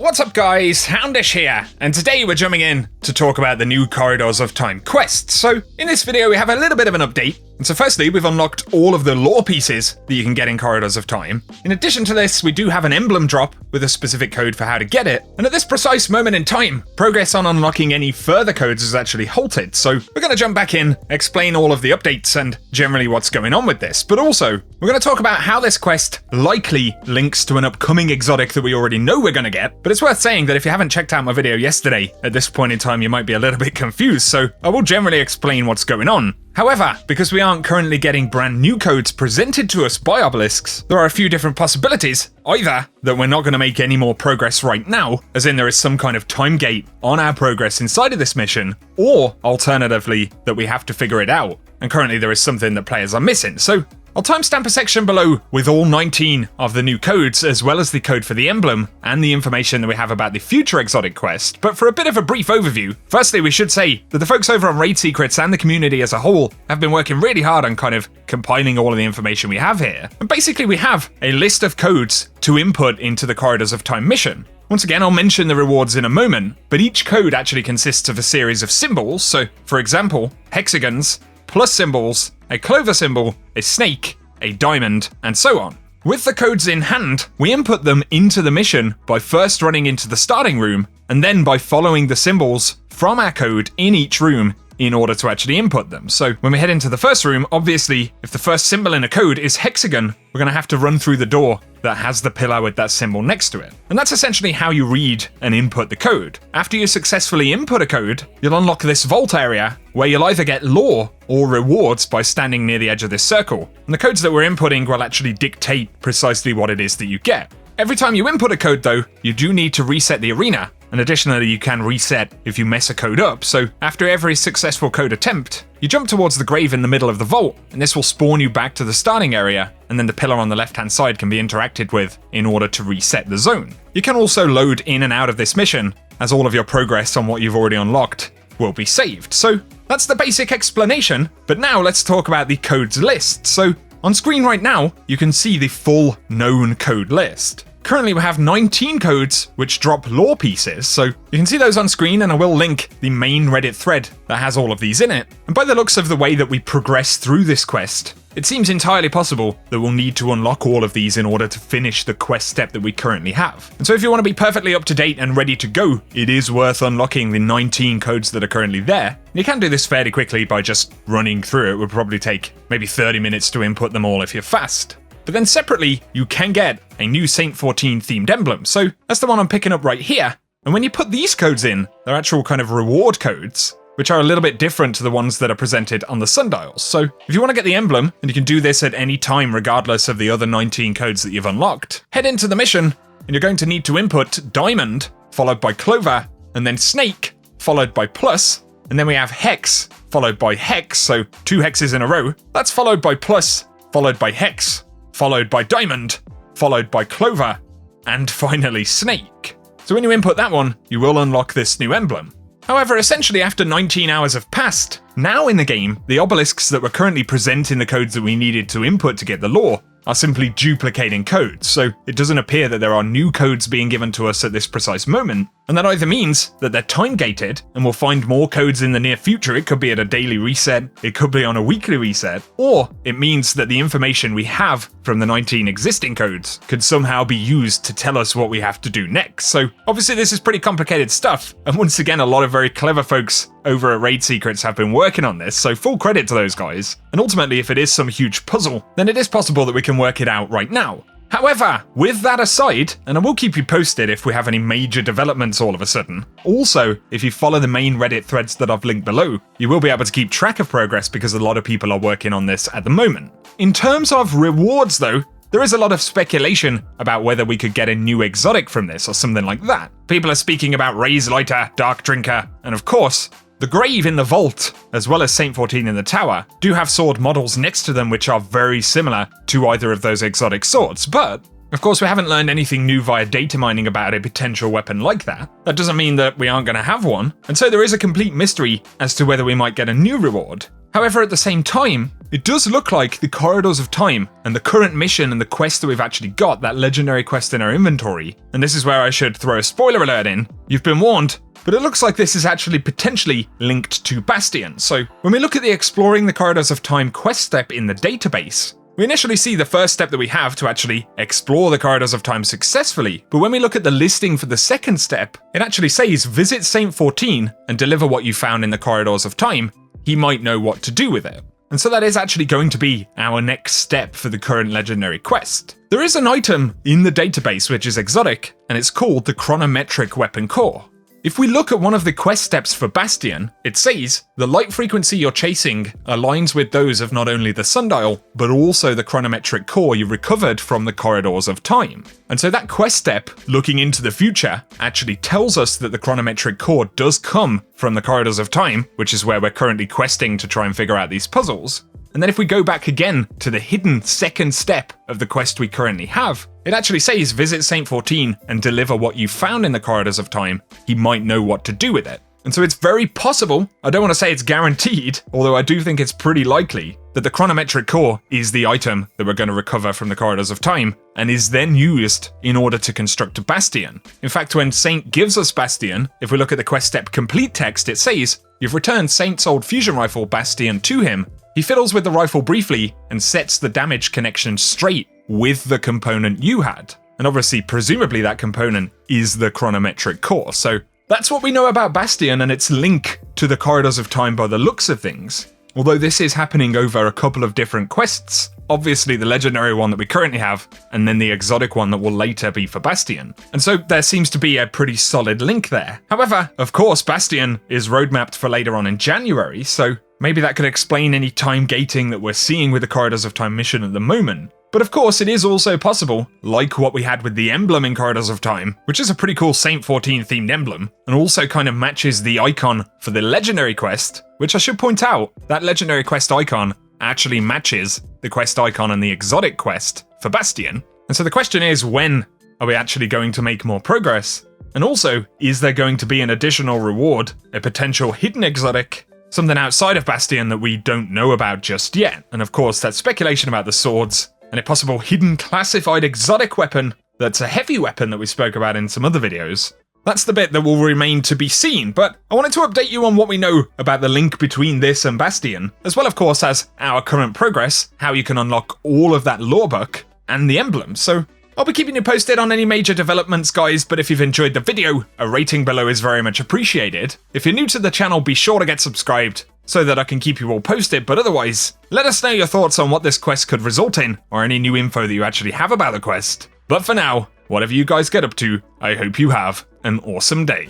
What's up guys, Houndish here, and today we're jumping in to talk about the new Corridors of Time quest. So in this video we have a little bit of an update. And so firstly, we've unlocked all of the lore pieces that you can get in Corridors of Time. In addition to this, we do have an emblem drop with a specific code for how to get it. And at this precise moment in time, progress on unlocking any further codes is actually halted. So we're going to jump back in, explain all of the updates and generally what's going on with this. But also, we're going to talk about how this quest likely links to an upcoming exotic that we already know we're going to get. But it's worth saying that if you haven't checked out my video yesterday, at this point in time you might be a little bit confused. So I will generally explain what's going on. However, because we aren't currently getting brand new codes presented to us by obelisks, there are a few different possibilities. Either that we're not going to make any more progress right now, as in there is some kind of time gate on our progress inside of this mission, or alternatively, that we have to figure it out. And currently there is something that players are missing. So I'll timestamp a section below with all 19 of the new codes, as well as the code for the emblem, and the information that we have about the future exotic quest. But for a bit of a brief overview, firstly we should say that the folks over on RaidSecrets and the community as a whole have been working really hard on kind of compiling all of the information we have here. And basically we have a list of codes to input into the Corridors of Time mission. Once again, I'll mention the rewards in a moment, but each code actually consists of a series of symbols. So for example, hexagons, plus symbols, a clover symbol, a snake, a diamond, and so on. With the codes in hand, we input them into the mission by first running into the starting room, and then by following the symbols from our code in each room in order to actually input them. So when we head into the first room, obviously, if the first symbol in a code is hexagon, we're going to have to run through the door that has the pillar with that symbol next to it. And that's essentially how you read and input the code. After you successfully input a code, you'll unlock this vault area where you'll either get lore or rewards by standing near the edge of this circle. And the codes that we're inputting will actually dictate precisely what it is that you get. Every time you input a code though, you do need to reset the arena. And additionally, you can reset if you mess a code up. So after every successful code attempt, you jump towards the grave in the middle of the vault, and this will spawn you back to the starting area, and then the pillar on the left-hand side can be interacted with in order to reset the zone. You can also load in and out of this mission, as all of your progress on what you've already unlocked will be saved. So that's the basic explanation, but now let's talk about the codes list. So on screen right now, you can see the full known code list. Currently we have 19 codes which drop lore pieces, so you can see those on screen, and I will link the main Reddit thread that has all of these in it. And by the looks of the way that we progress through this quest, it seems entirely possible that we'll need to unlock all of these in order to finish the quest step that we currently have. And so if you want to be perfectly up to date and ready to go, it is worth unlocking the 19 codes that are currently there. And you can do this fairly quickly by just running through it. It would probably take maybe 30 minutes to input them all if you're fast. But then separately, you can get a new Saint-14 themed emblem. So that's the one I'm picking up right here. And when you put these codes in, they're actual kind of reward codes, which are a little bit different to the ones that are presented on the sundials. So if you want to get the emblem, and you can do this at any time regardless of the other 19 codes that you've unlocked, head into the mission, and you're going to need to input diamond, followed by clover, and then snake, followed by plus, and then we have hex, followed by hex, so 2 hexes in a row. That's followed by plus, followed by hex, followed by diamond, followed by clover, and finally snake. So when you input that one, you will unlock this new emblem. However, essentially after 19 hours have passed, now in the game, the obelisks that were currently presenting the codes that we needed to input to get the lore are simply duplicating codes, so it doesn't appear that there are new codes being given to us at this precise moment, and that either means that they're time-gated and we'll find more codes in the near future. It could be at a daily reset, it could be on a weekly reset, or it means that the information we have from the 19 existing codes could somehow be used to tell us what we have to do next. So obviously this is pretty complicated stuff, and once again a lot of very clever folks over at RaidSecrets have been working on this, so full credit to those guys. And ultimately, if it is some huge puzzle, then it is possible that we can work it out right now. However, with that aside, and I will keep you posted if we have any major developments all of a sudden, also, if you follow the main Reddit threads that I've linked below, you will be able to keep track of progress because a lot of people are working on this at the moment. In terms of rewards though, there is a lot of speculation about whether we could get a new exotic from this or something like that. People are speaking about Raise Lighter, Dark Drinker, and of course, the grave in the vault, as well as Saint-14 in the tower, do have sword models next to them which are very similar to either of those exotic swords, but of course we haven't learned anything new via data mining about a potential weapon like that. That doesn't mean that we aren't going to have one, and so there is a complete mystery as to whether we might get a new reward. However, at the same time, it does look like the Corridors of Time and the current mission and the quest that we've actually got, that legendary quest in our inventory, and this is where I should throw a spoiler alert in, you've been warned, but it looks like this is actually potentially linked to Bastion. So when we look at the Exploring the Corridors of Time quest step in the database, we initially see the first step that we have to actually explore the Corridors of Time successfully, but when we look at the listing for the second step, it actually says visit Saint-14 and deliver what you found in the Corridors of Time. He might know what to do with it. And so that is actually going to be our next step for the current legendary quest. There is an item in the database which is exotic, and it's called the Chronometric Weapon Core. If we look at one of the quest steps for Bastion, it says the light frequency you're chasing aligns with those of not only the sundial, but also the chronometric core you recovered from the Corridors of Time. And so that quest step, looking into the future, actually tells us that the chronometric core does come from the Corridors of Time, which is where we're currently questing to try and figure out these puzzles. And then if we go back again to the hidden second step of the quest we currently have, it actually says visit Saint-14 and deliver what you found in the Corridors of Time. He might know what to do with it. And so it's very possible, I don't want to say it's guaranteed, although I do think it's pretty likely, that the chronometric core is the item that we're going to recover from the Corridors of Time and is then used in order to construct a Bastion. In fact, when Saint gives us Bastion, if we look at the quest step complete text, it says, you've returned Saint's old fusion rifle Bastion to him. He fiddles with the rifle briefly and sets the damage connection straight with the component you had. And obviously, presumably that component is the chronometric core. So that's what we know about Bastion and its link to the Corridors of Time by the looks of things. Although this is happening over a couple of different quests. Obviously the legendary one that we currently have, and then the exotic one that will later be for Bastion. And so there seems to be a pretty solid link there. However, of course, Bastion is roadmapped for later on in January, so maybe that could explain any time gating that we're seeing with the Corridors of Time mission at the moment. But of course, it is also possible, like what we had with the emblem in Corridors of Time, which is a pretty cool Saint-14 themed emblem, and also kind of matches the icon for the legendary quest, which I should point out, that legendary quest icon actually matches the quest icon and the exotic quest for Bastion. And so the question is, when are we actually going to make more progress? And also, is there going to be an additional reward, a potential hidden exotic, something outside of Bastion that we don't know about just yet? And of course, that's speculation about the swords, and a possible hidden classified exotic weapon that's a heavy weapon that we spoke about in some other videos. That's the bit that will remain to be seen, but I wanted to update you on what we know about the link between this and Bastion, as well of course as our current progress, how you can unlock all of that lore book, and the emblem. So I'll be keeping you posted on any major developments, guys, but if you've enjoyed the video, a rating below is very much appreciated. If you're new to the channel, be sure to get subscribed so that I can keep you all posted, but otherwise, let us know your thoughts on what this quest could result in, or any new info that you actually have about the quest. But for now, whatever you guys get up to, I hope you have an awesome day.